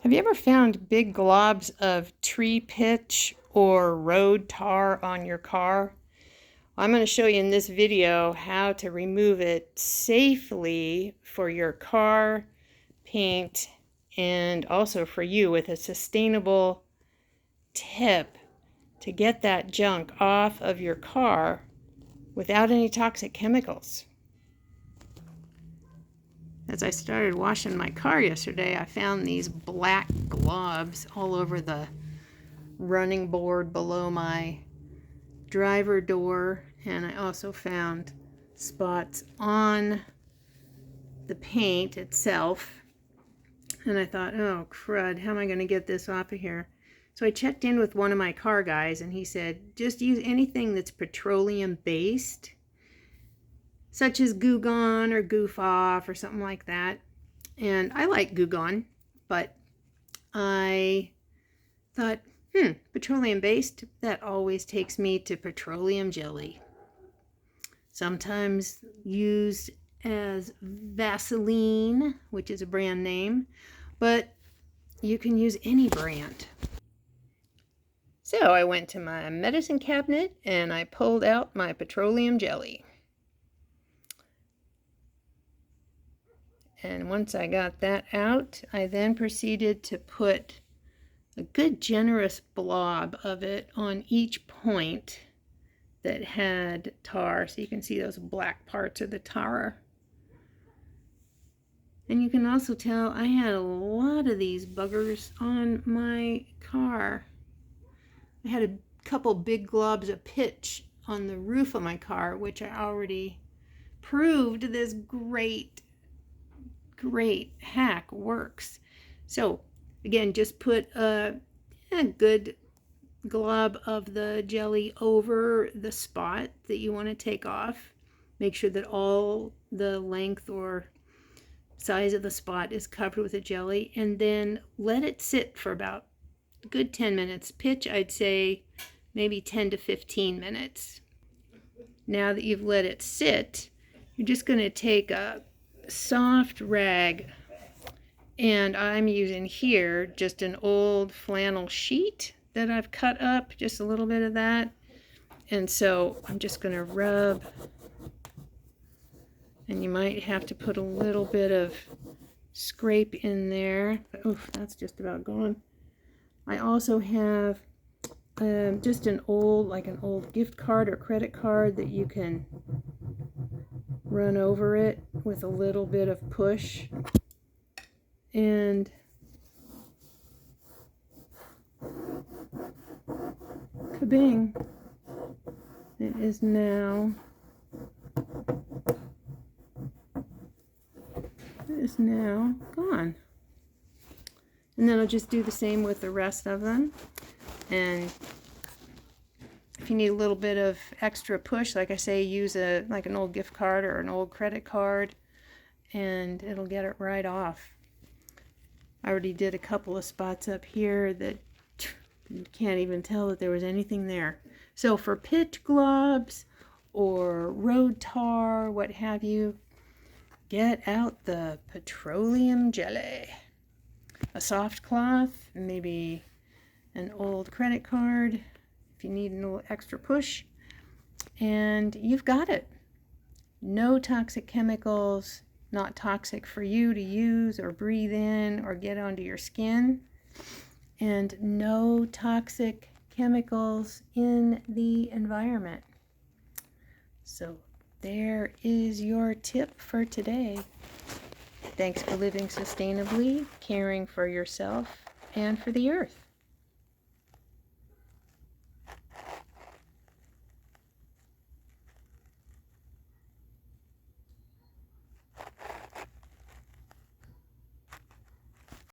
Have you ever found big globs of tree pitch or road tar on your car? I'm going to show you in this video how to remove it safely for your car, paint, and also for you with a sustainable tip to get that junk off of your car without any toxic chemicals. As I started washing my car yesterday, I found these black globs all over the running board below my driver door, and I also found spots on the paint itself. And I thought, oh crud, how am I going to get this off of here? So I checked in with one of my car guys, and he said, just use anything that's petroleum based, such as Goo Gone or Goof Off or something like that. And I like Goo Gone, but I thought, petroleum based, that always takes me to petroleum jelly. Sometimes used as Vaseline, which is a brand name, but you can use any brand. So I went to my medicine cabinet and I pulled out my petroleum jelly. And once I got that out, I then proceeded to put a good generous blob of it on each point that had tar. So you can see those black parts of the tar. And you can also tell I had a lot of these buggers on my car. I had a couple big globs of pitch on the roof of my car, which I already proved this great hack works. So again, just put a good glob of the jelly over the spot that you want to take off. Make sure that all the length or size of the spot is covered with the jelly, and then let it sit for about a good 10 minutes. Pitch, I'd say maybe 10 to 15 minutes. Now that you've let it sit, you're just going to take a soft rag, and I'm using here just an old flannel sheet that I've cut up, just a little bit of that. And so I'm just going to rub, and you might have to put a little bit of scrape in there. Oof, that's just about gone. I also have just an old gift card or credit card that you can run over it with a little bit of push, and kabing, it is now gone. And then I'll just do the same with the rest of them. And if you need a little bit of extra push, like I say, use like an old gift card or an old credit card, and it'll get it right off. I already did a couple of spots up here that you can't even tell that there was anything there. So for pitch globs or road tar, what have you, get out the petroleum jelly. A soft cloth, maybe an old credit card if you need a little extra push, and you've got it. No toxic chemicals, not toxic for you to use or breathe in or get onto your skin, and no toxic chemicals in the environment. So there is your tip for today. Thanks for living sustainably, caring for yourself and for the earth.